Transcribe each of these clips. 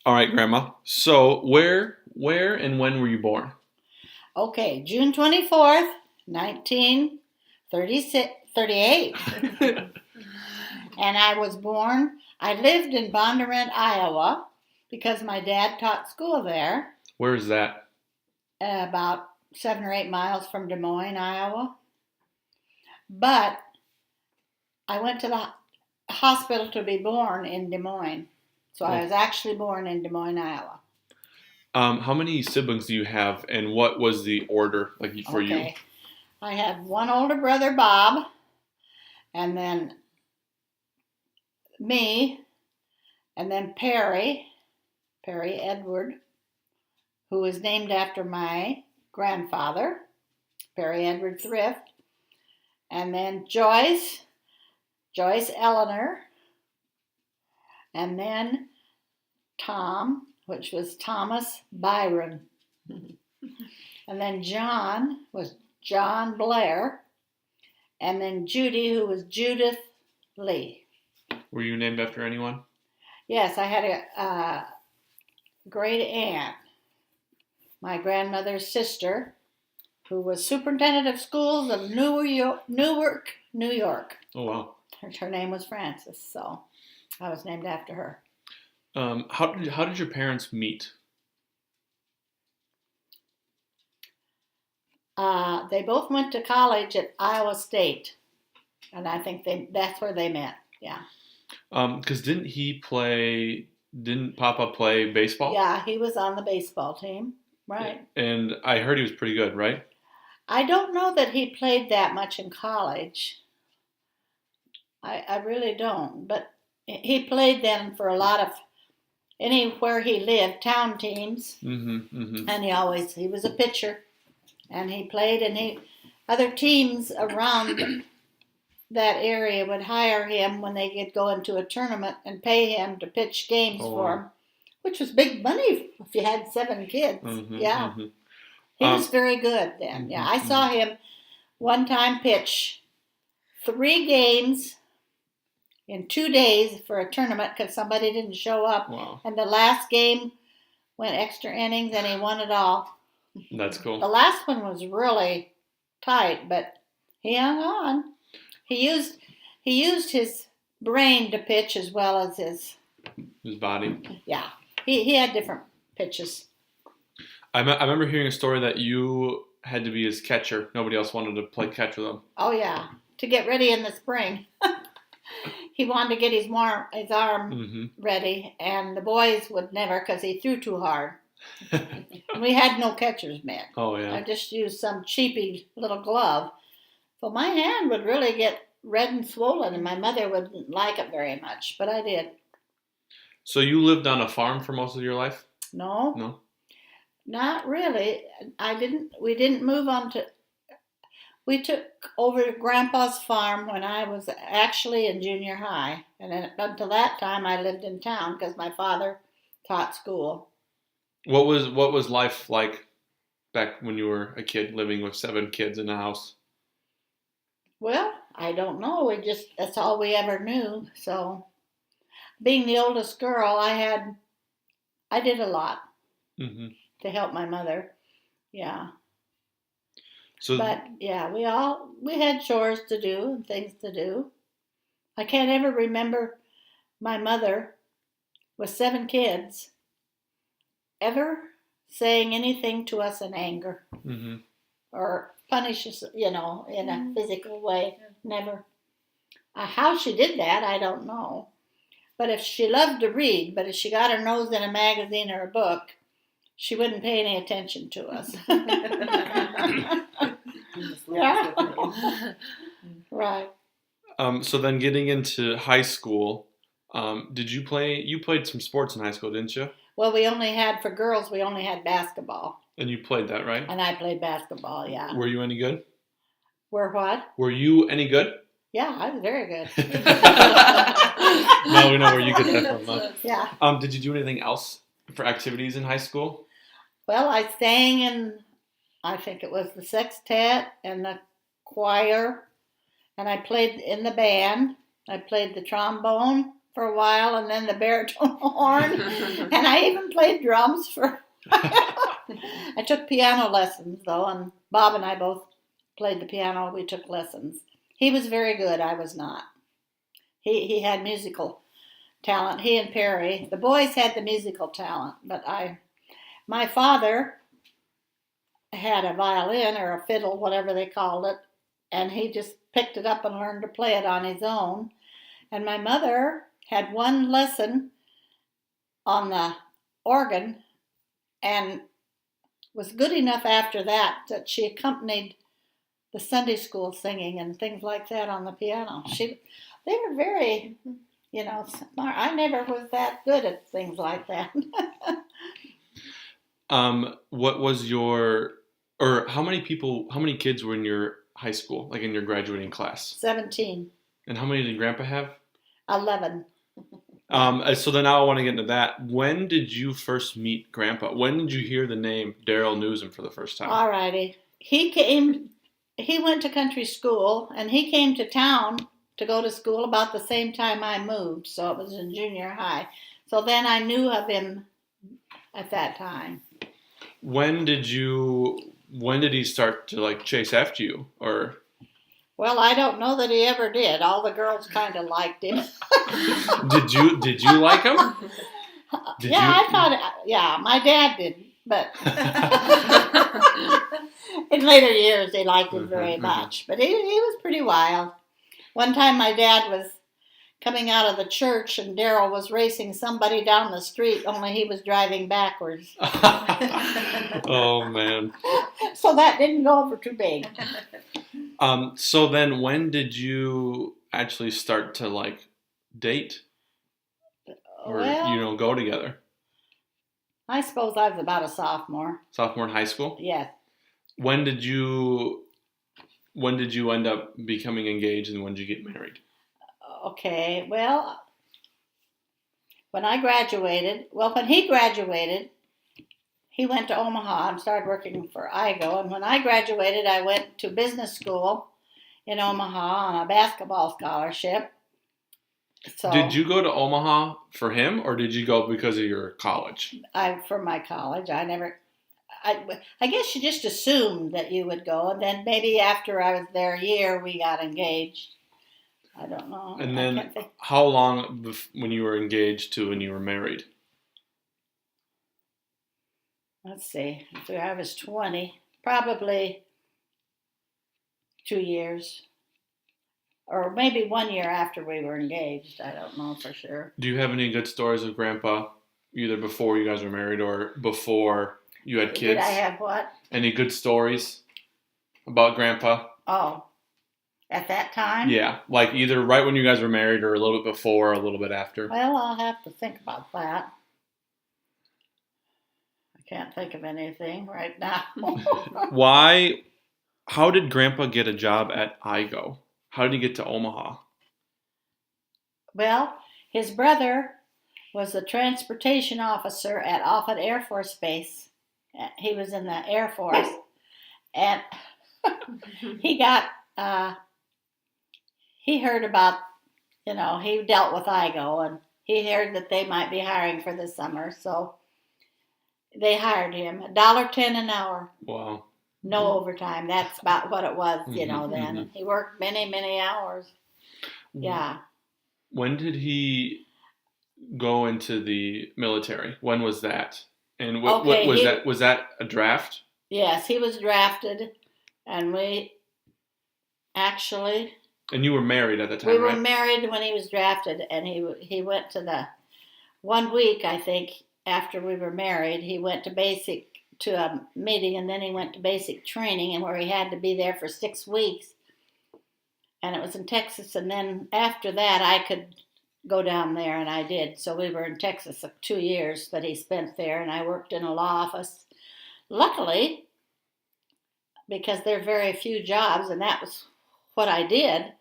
All right, Grandma. So where, and when were you born? Okay, June 24th, 1936, 38. And I lived in Bondurant, Iowa, because my dad taught school there, Where is that? about 7 or 8 miles from Des Moines, Iowa. But I went to the hospital to be born in Des Moines. So I was actually born in Des Moines, Iowa. How many siblings do you have, and what was the order like for you? Okay. I had one older brother, Bob, and then me, and then Perry Edward, who was named after my grandfather, Perry Edward Thrift, and then Joyce Eleanor, and then Tom, which was Thomas Byron. And then John was John Blair, and then Judy, who was Judith Lee. Were you named after anyone? Yes, I had a great aunt, my grandmother's sister, who was superintendent of schools of Newark, New York. Oh, wow. Her name was Frances, so I was named after her. How did your parents meet? They both went to college at Iowa State, and I think that's where they met. Yeah. Because didn't Papa play baseball? Yeah, he was on the baseball team, right? And I heard he was pretty good, right? I don't know that he played that much in college. I really don't, but he played then for a lot of anywhere he lived, town teams, and he was a pitcher, and he played, and other teams around that area would hire him when they could go into a tournament and pay him to pitch games for him, which was big money if you had 7 kids. Yeah. He was very good then. Yeah, I saw him one time pitch 3 games in 2 days for a tournament because somebody didn't show up. Wow. And the last game went extra innings and he won it all. That's cool. The last one was really tight, but he hung on. He used his brain to pitch as well as his body. Yeah, he had different pitches. I remember hearing a story that you had to be his catcher. Nobody else wanted to play catch with him. Oh yeah, to get ready in the spring. He wanted to get his arm ready, and the boys would never because he threw too hard. We had no catcher's mitt. Oh yeah. I just used some cheapy little glove. So my hand would really get red and swollen, and my mother wouldn't like it very much, but I did. So you lived on a farm for most of your life? No. No? Not really. We didn't move on to... We took over Grandpa's farm when I was actually in junior high. And then until that time, I lived in town because my father taught school. What was life like back when you were a kid living with 7 kids in a house? Well, I don't know. That's all we ever knew. So being the oldest girl, I did a lot to help my mother. Yeah. But yeah, we had chores to do and things to do. I can't ever remember my mother with 7 kids ever saying anything to us in anger or punish us, in a physical way. Never. How she did that, I don't know. But if she loved to read, but if she got her nose in a magazine or a book, she wouldn't pay any attention to us. Yeah. Right. So then getting into high school, you played some sports in high school, didn't you? Well, for girls, we only had basketball. And you played that, right? And I played basketball, yeah. Were you any good? Were what? Were you any good? Yeah, I was very good. Now we know where you get that from. Huh? Yeah. Did you do anything else for activities in high school? Well, I sang in, I think it was the sextet and the choir, and I played in the band. I played the trombone, for a while, and then the baritone horn, and I even played drums for. I took piano lessons though, and Bob and I both played the piano. We took lessons. He was very good. I was not. He had musical talent. He and Perry, the boys had the musical talent, but my father had a violin or a fiddle, whatever they called it, and he just picked it up and learned to play it on his own. And my mother had one lesson on the organ and was good enough after that she accompanied the Sunday school singing and things like that on the piano. They were very, smart. I never was that good at things like that. What was how many kids were in your high school, like in your graduating class? 17. And how many did Grandpa have? 11. So then now I want to get into that. When did you first meet Grandpa? When did you hear the name Daryl Nuzum for the first time? All righty. He went to country school, and he came to town to go to school about the same time I moved, so it was in junior high. So then I knew of him at that time. When did he start to like chase after you, or? Well, I don't know that he ever did. All the girls kind of liked him. Did you like him? I thought. Yeah, my dad didn't, but in later years they liked him very much. But he was pretty wild. One time my dad was coming out of the church and Daryl was racing somebody down the street, only he was driving backwards. Oh, man. So that didn't go over too big. So then when did you actually start to like date? Or, go together? I suppose I was about a sophomore. Sophomore in high school? Yes. When did you end up becoming engaged and when did you get married? Okay, well, when he graduated, he went to Omaha and started working for IGO. And when I graduated, I went to business school in Omaha on a basketball scholarship. So did you go to Omaha for him or did you go because of your college? For my college. I guess you just assumed that you would go. And then maybe after I was there a year, we got engaged. I don't know. And then how long when you were engaged to when you were married? Let's see. I was 20. Probably 2 years. Or maybe 1 year after we were engaged. I don't know for sure. Do you have any good stories of Grandpa, either before you guys were married or before you had kids? Did I have what? Any good stories about Grandpa? Oh, at that time? Yeah, like either right when you guys were married or a little bit before or a little bit after. Well, I'll have to think about that. I can't think of anything right now. How did Grandpa get a job at IGO? How did he get to Omaha? Well, his brother was the transportation officer at Offutt Air Force Base. He was in the Air Force. And he heard about, he dealt with IGO, and he heard that they might be hiring for the summer. So they hired him, $1.10 an hour. Wow. No overtime. That's about what it was, then. He worked many, many hours. Yeah. When did he go into the military? When was that? And what was that? Was that a draft? Yes, he was drafted, and we actually... And you were married at the time, We were right? married when he was drafted, and he went to the 1 week, I think, after we were married. He went to a meeting, and then he went to basic training, and where he had to be there for 6 weeks. And it was in Texas, and then after that, I could go down there, and I did. So we were in Texas 2 years that he spent there, and I worked in a law office. Luckily, because there are very few jobs, and that was what I did.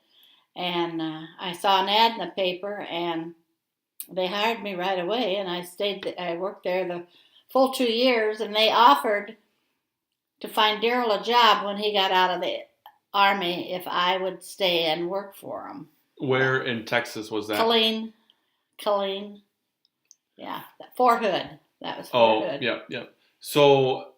And I saw an ad in the paper, and they hired me right away, and I worked there the full 2 years, and they offered to find Daryl a job when he got out of the Army if I would stay and work for him. Where in Texas was that? Killeen, Colleen. Yeah, Fort Hood. That was Fort Hood. Yep. So,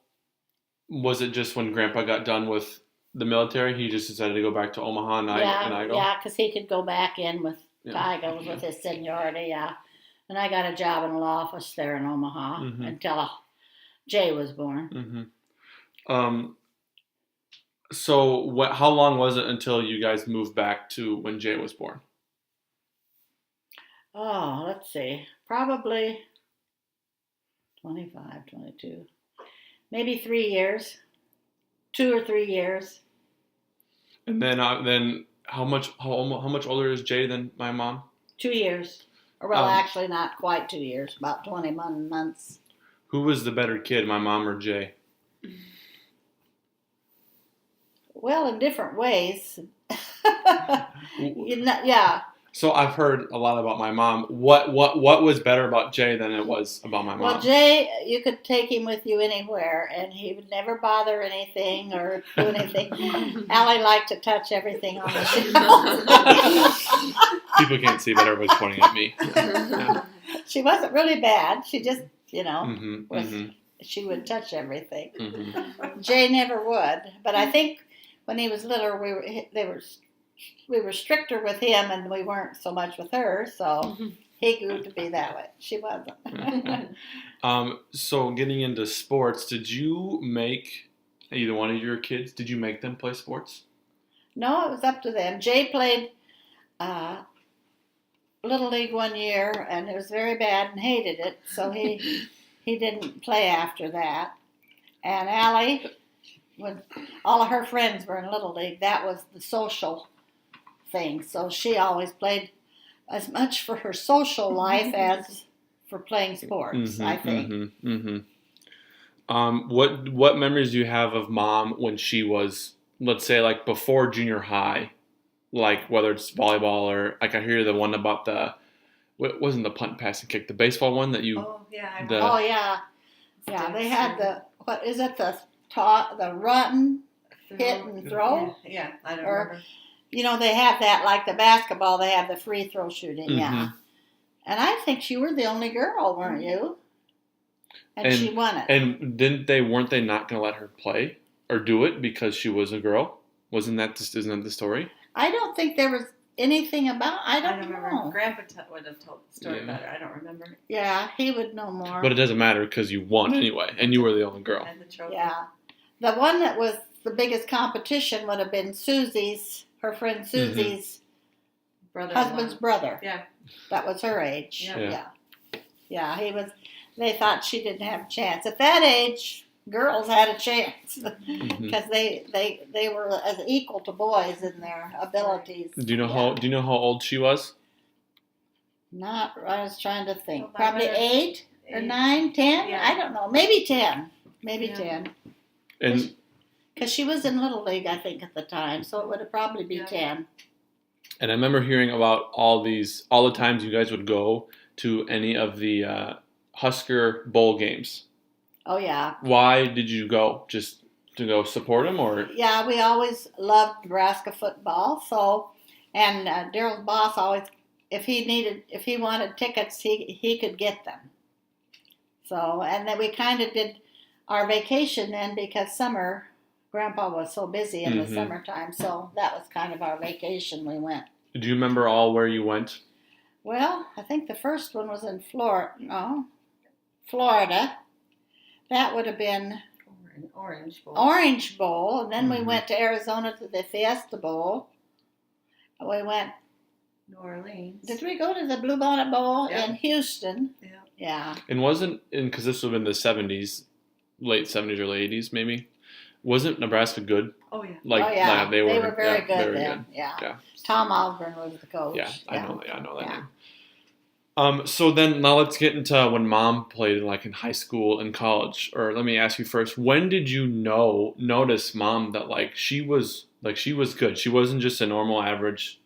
was it just when Grandpa got done with the military, he just decided to go back to Omaha and Igo? Yeah, because he could go back in with Igo with his seniority, yeah. And I got a job in a law office there in Omaha until Jay was born. So, how long was it until you guys moved back to when Jay was born? Oh, let's see. Probably 25, 22. Maybe 3 years. 2 or 3 years. And then how much older is Jay than my mom? 2 years. Or well, actually not quite 2 years, about 21 months. Who was the better kid, my mom or Jay? Well, in different ways. Yeah. So I've heard a lot about my mom. What was better about Jay than it was about my mom? Well, Jay, you could take him with you anywhere, and he would never bother anything or do anything. Allie liked to touch everything on the shelf. People can't see, but everybody's pointing at me. Yeah. She wasn't really bad. She just, she would touch everything. Jay never would, but I think when he was little, we were stricter with him, and we weren't so much with her. So he grew to be that way. She wasn't. So getting into sports, did you make either one of your kids? Did you make them play sports? No, it was up to them. Jay played Little League one year, and it was very bad and hated it. So he didn't play after that. And Allie, when all of her friends were in Little League, that was the social thing. So she always played as much for her social life as for playing sports, I think. What memories do you have of Mom when she was, let's say, like before junior high? Like whether it's volleyball or like I hear the one about what wasn't the punt, pass, and kick, the baseball one that you. Oh yeah. Yeah. They had the the run, hit, and throw. Yeah, I don't remember. They have that like the basketball. They have the free throw shooting. Yeah. And I think you were the only girl, weren't you? And she won it. And weren't they not going to let her play or do it because she was a girl? Isn't that the story? I don't think there was anything about. I don't remember. know. Grandpa would have told the story better. I don't remember. Yeah, he would know more. But it doesn't matter because you won anyway, and you were the only girl. And the trophy. Yeah, the one that was the biggest competition would have been her friend Susie's husband's brother. Yeah, that was her age. Yeah. He was. They thought she didn't have a chance at that age. Girls had a chance because they were as equal to boys in their abilities. Do you know how old she was? I was trying to think. Probably 8 or 9, 10. Yeah. I don't know. Maybe 10. 10. And because she was in Little League, I think, at the time, so it would have probably be 10. And I remember hearing about all the times you guys would go to any of the Husker Bowl games. Oh, yeah. Why did you go? Just to go support them, or? Yeah, we always loved Nebraska football. So, and Daryl's boss always, if he wanted tickets, he could get them. So, and then we kind of did our vacation then because Grandpa was so busy in the summertime. So that was kind of our vacation. We went. Do you remember all where you went? Well, I think the first one was in Florida. That would have been Orange Bowl. Orange Bowl, and then we went to Arizona to the Fiesta Bowl. We went New Orleans. Did we go to the Bluebonnet Bowl in Houston? Yeah. And because this would have been the 70s, late 70s, early 80s, maybe. Wasn't Nebraska good? Oh yeah. They were very good then. Yeah. Tom Osborne was the coach. Yeah, I know that name. So then now let's get into when Mom played like in high school and college. Or let me ask you first, when did you notice Mom that she was good? She wasn't just a normal average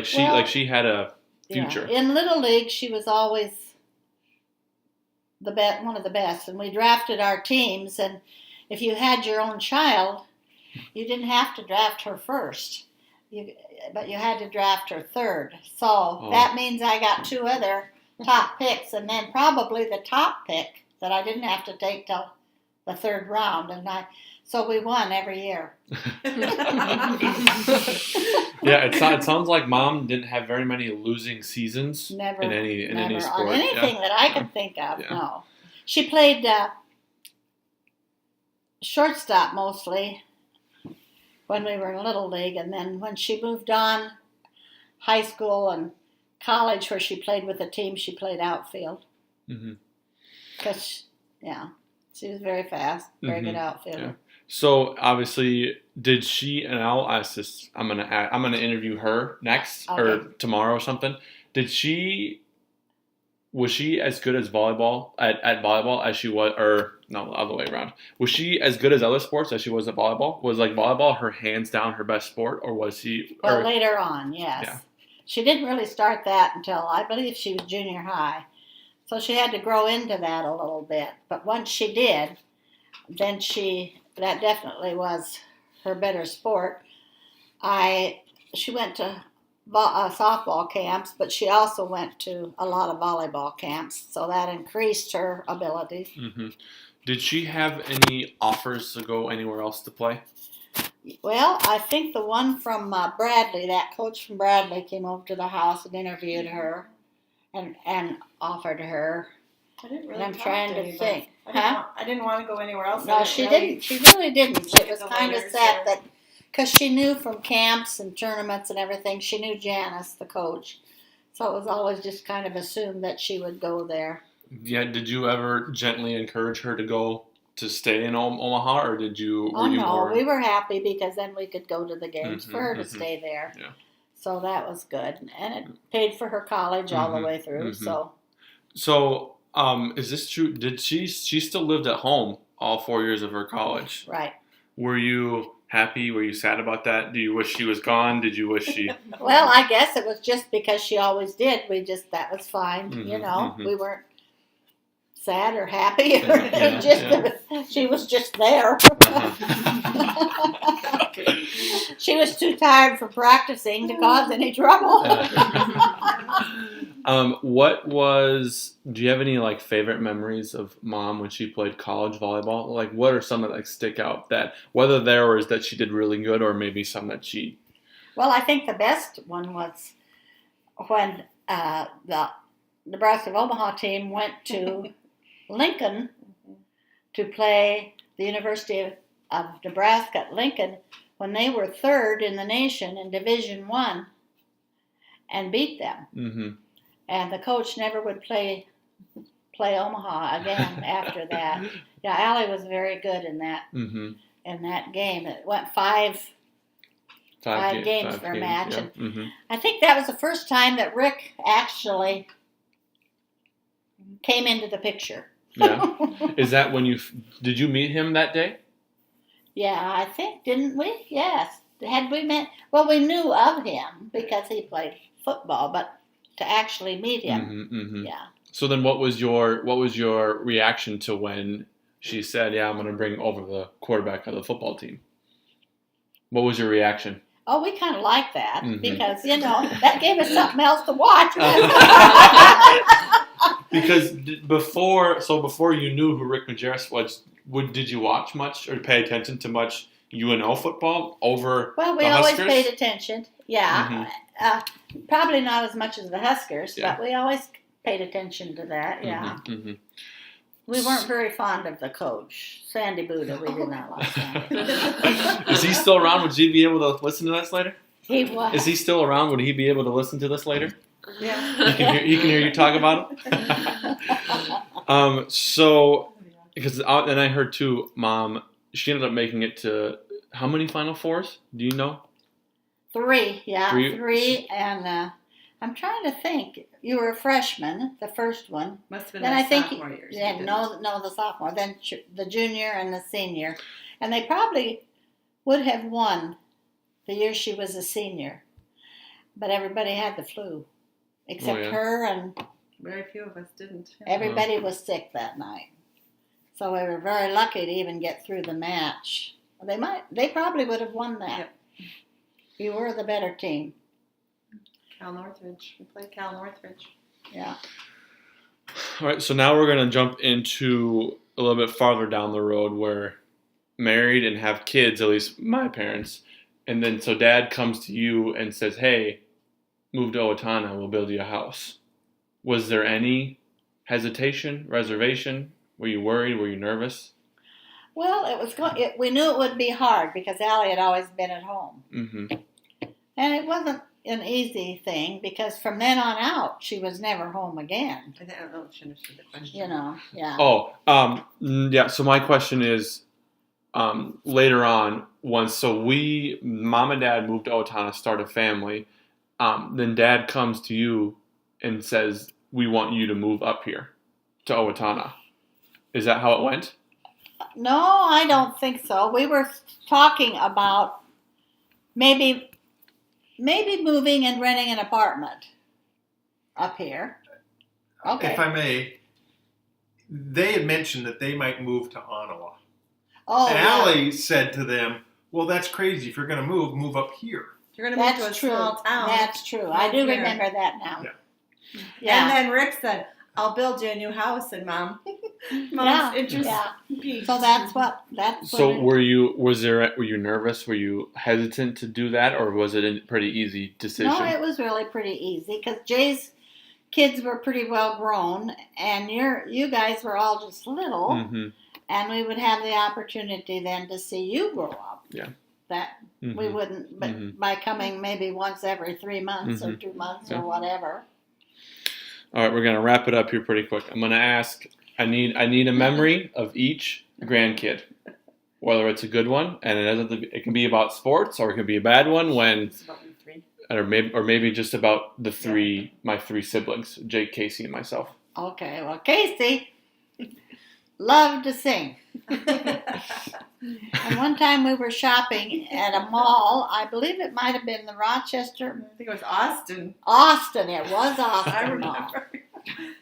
she had a future. Yeah. In Little League she was always one of the best, and we drafted our teams, and if you had your own child, you didn't have to draft her first. But you had to draft her third. So that means I got 2 other top picks, and then probably the top pick that I didn't have to take till the third round, so we won every year. Yeah, it sounds like Mom didn't have very many losing seasons Never, in any sport. on anything that I can think of. Yeah. No, she played shortstop mostly when we were in Little League, and then when she moved on, high school and college, where she played with a team, she played outfield. Because, she was very fast, very good outfielder. Yeah. So obviously, did she? And I'll ask this. I'm gonna interview her next or tomorrow or something. Was she as good as volleyball at volleyball as she was, or no, other way around? Was she as good as other sports as she was at volleyball? Was like volleyball her hands down her best sport, or was she? Well, later on, yes. Yeah. She didn't really start that until I believe she was junior high, so she had to grow into that a little bit. But once she did, then that definitely was her better sport. She went to softball camps, but she also went to a lot of volleyball camps, so that increased her abilities. Did she have any offers to go anywhere else to play? Well, I think the one from Bradley, that coach from Bradley, came over to the house and interviewed her and offered her. I didn't really I'm trying to think. I didn't want to go anywhere else. No, she didn't. She really didn't. It was kind of sad that, because she knew from camps and tournaments and everything, she knew Janice, the coach. So it was always just kind of assumed that she would go there. Yeah. Did you ever gently encourage her to stay in Omaha, or did you? We were happy because then we could go to the games for her to stay there. Yeah. So that was good, and it paid for her college all the way through. So, is this true? Did she still lived at home all 4 years of her college? Right. Were you happy? Were you sad about that? Do you wish she was gone? Did you wish she? Well, I guess it was just because she always did. That was fine. We weren't sad or happy. She was just there. She was too tired for practicing to cause any trouble. Do you have any like favorite memories of Mom when she played college volleyball? Like, what are some that like stick out, that whether there was that she did really good, or maybe some that she? Well, I think the best one was when the Nebraska Omaha team went to Lincoln to play the University of Nebraska at Lincoln when they were third in the nation in Division I and beat them. And the coach never would play Omaha again after that. Yeah, Allie was very good in that in that game. It went five games for a match. Yeah. And I think that was the first time that Rick actually came into the picture. Yeah. Is that when did you meet him that day? Yeah, I think, didn't we? Yes. Had we met? Well, we knew of him because he played football, but to actually meet him, yeah. So then, what was your reaction to when she said, "Yeah, I'm going to bring over the quarterback of the football team"? What was your reaction? Oh, we kind of liked that because that gave us something else to watch. Because before you knew who Rick Majerus was, did you watch much or pay attention to much UNO football over? Well, we always paid attention. Yeah, probably not as much as the Huskers, but we always paid attention to that. Yeah. We weren't very fond of the coach, Sandy Buddha. We did not like Sandy. Is he still around? Would you be able to listen to this later? He was. Is he still around? Would he be able to listen to this later? Yeah. He can hear you talk about him? So, because then I heard too, Mom, she ended up making it to how many Final Fours? Do you know? 3, yeah. 3, and I'm trying to think. You were a freshman, the first one. Must have been then the I think sophomore years. Yeah, no, the sophomore. Then the junior and the senior. And they probably would have won the year she was a senior. But everybody had the flu. Except her, and very few of us didn't. Everybody was sick that night. So we were very lucky to even get through the match. They probably would have won that. Yep. You were the better team. Cal Northridge. We played Cal Northridge. Yeah. All right, so now we're going to jump into a little bit farther down the road where married and have kids, at least my parents. And then so dad comes to you and says, hey, move to Owatonna, we'll build you a house. Was there any hesitation, reservation? Were you worried? Were you nervous? Well, we knew it would be hard because Allie had always been at home. Mm-hmm. And it wasn't an easy thing because from then on out, she was never home again. I don't know if she understood the question. You know, yeah. Oh, yeah, so my question is, later on, mom and dad moved to Owatonna, start a family, then dad comes to you and says, we want you to move up here to Owatonna. Is that how it went? No, I don't think so. We were talking about maybe moving and renting an apartment up here. Okay. If I may, they had mentioned that they might move to Ottawa. Oh, and yeah. Allie said to them, well, that's crazy. If you're going to move up here. You're going to move to a That's true. small town. That's true. I do Here. remember that now. Yeah. Yeah. And then Rick said, I'll build you a new house. And Mom's Yeah. interest Yeah. peaked. So that's what. So were you nervous? Were you hesitant to do that, or was it a pretty easy decision? No, it was really pretty easy because Jay's kids were pretty well grown, and you guys were all just little, Mm-hmm. and we would have the opportunity then to see you grow up. Yeah. That Mm-hmm. we wouldn't, but Mhm. by coming maybe once every 3 months or 2 months Yeah. or whatever. All right, we're gonna wrap it up here pretty quick. I'm gonna ask. I need a memory of each grandkid, whether it's a good one, and it can be about sports, or it can be a bad one when, It's about you three. or maybe just about my three siblings, Jake, Casey, and myself. Okay, well, Casey loved to sing. And one time we were shopping at a mall. I believe it might have been the Rochester, I think it was Austin. Austin. It was I Austin Mall. remember.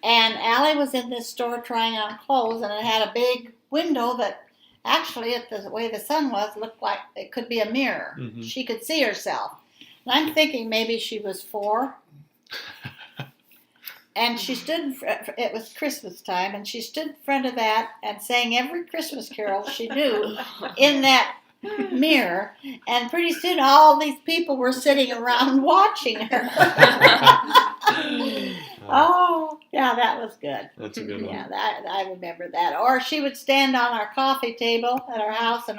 And Allie was in this store trying on clothes, and it had a big window that actually, the way the sun was, looked like it could be a mirror. Mhm. She could see herself. And I'm thinking maybe she was 4. And she stood, it was Christmas time, and she stood in front of that and sang every Christmas carol she knew in that mirror. And pretty soon all these people were sitting around watching her. Oh, yeah, that was good. That's a good one. Yeah, I remember that. Or she would stand on our coffee table at our house in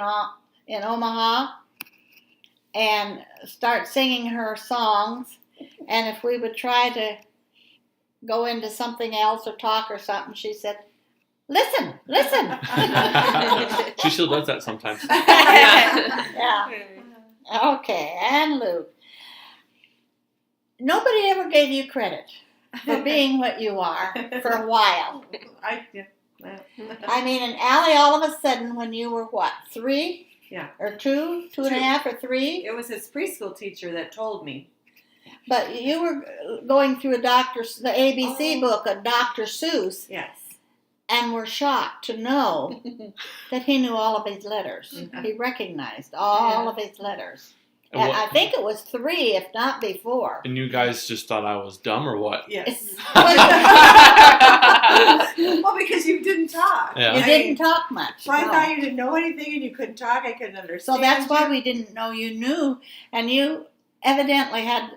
Omaha and start singing her songs. And if we would try to go into something else or talk or something, she said, listen. She still does that sometimes. Yeah. Okay, and Luke. Nobody ever gave you credit for being what you are for a while. I mean, and Allie, all of a sudden, when you were what, 3? Yeah. Or 2 and a half, or 3? It was his preschool teacher that told me. But you were going through the ABC book of Dr. Seuss, Yes. and were shocked to know that he knew all of his letters. Mhm. He recognized all of his letters. And And I think it was 3, if not before. And you guys just thought I was dumb or what? Yes. You Well, because you didn't talk. Yeah. didn't talk much. So I no. thought you didn't know anything and you couldn't talk. I couldn't understand. So that's why you. we didn't know you knew. And you evidently had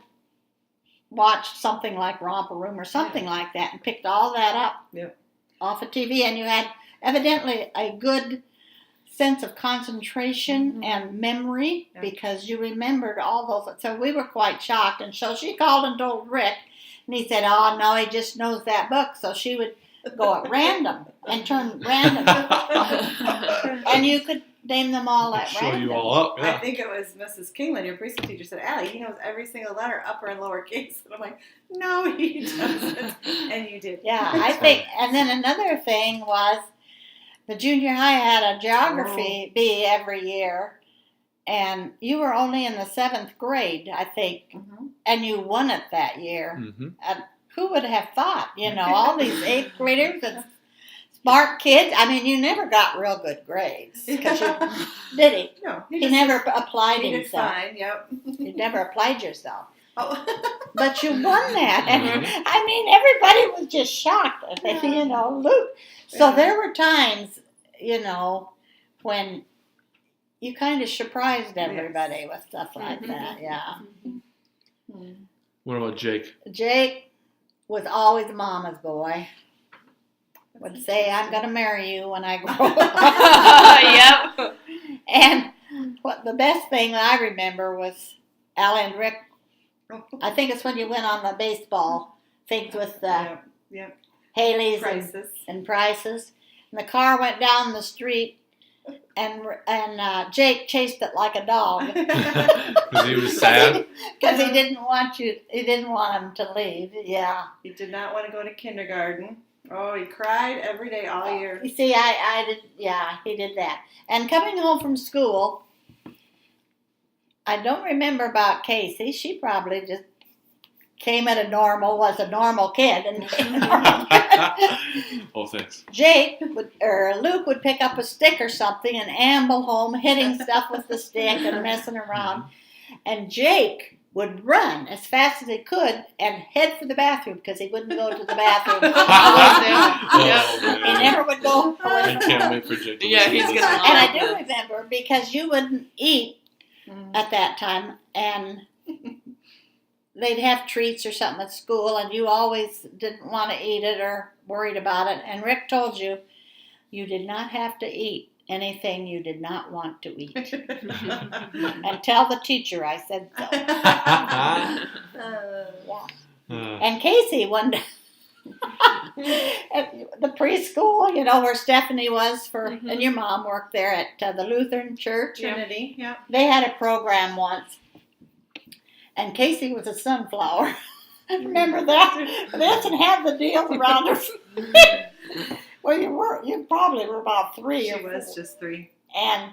watched something like Romper Room or something like that and picked all that up off of TV. And you had evidently a good sense of concentration and memory because you remembered all those. So we were quite shocked. And so she called and told Rick. And he said, oh, no, he just knows that book. So she would go at random and turn random. And you could name them all at Show random. you all up. I Yeah. think it was Mrs. Kingland, your preschool teacher, said, Allie, he knows every single letter, upper and lower case. And I'm like, no, he doesn't. And you did. Yeah, I think. And then another thing was the junior high had a geography bee every year. And you were only in the 7th grade, I think. Mm-hmm. And you won it that year. Mm-hmm. And who would have thought, all these 8th graders and smart kids. I mean, you never got real good grades. Did he? No, He never applied he did himself. fine, yep. You never applied yourself. Oh. But you won that. And Mhm. I mean, everybody was just shocked. You know, Luke. So Yeah. there were times, you know, when you kind of surprised everybody with stuff like that. Yeah. What about Jake? Jake was always mama's boy. Would say, "I'm going to marry you when I grow up." Yep. And what the best thing that I remember was Allie and Rick. I think it's when you went on the baseball things with Yep. Haley's Prices. and Prices. And the car went down the street, and Jake chased it like a dog Because he was sad. because he didn't want him to leave. Yeah. He did not want to go to kindergarten. Oh, he cried every day all year. You see, I did. Yeah, he did that. And coming home from school, I don't remember about Casey. She probably just came at was a normal kid. And Oh, thanks. Luke would pick up a stick or something and amble home, hitting stuff with the stick and messing around. And Jake would run as fast as he could and head for the bathroom because he wouldn't go to the bathroom. Oh, He never would go away I from can't home. wait for Jake to Yeah, listen he's to gonna this. love And I do remember because you wouldn't eat at that time, and they'd have treats or something at school, and you always didn't want to eat it or worried about it. And Rick told you did not have to eat anything you did not want to eat. And tell the teacher I said so. Yeah. And Casey, one day, at the preschool, you know, where Stephanie was and your mom worked there at the Lutheran church. Trinity, yeah. They had a program once, and Casey was a sunflower. Remember that? This and had the deals around her feet. Well, you probably were about 3 She or 4. was just 3. And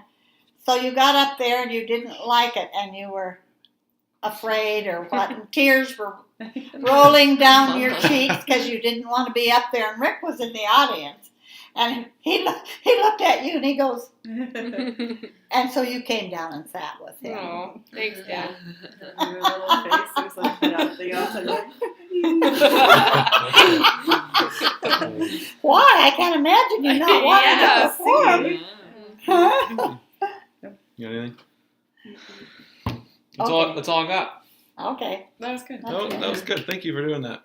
so you got up there and you didn't like it, and you were afraid or what, and tears were rolling down your cheeks because you didn't want to be up there. And Rick was in the audience, and he looked at you and he goes, and so you came down and sat with him. Oh, thanks, Dad. Your little face was like nothing else. Why? I can't imagine you not wanting Yeah, to perform. see? Huh? You got anything? Okay. That's all I got. Okay. That was good. That was good. Thank you for doing that.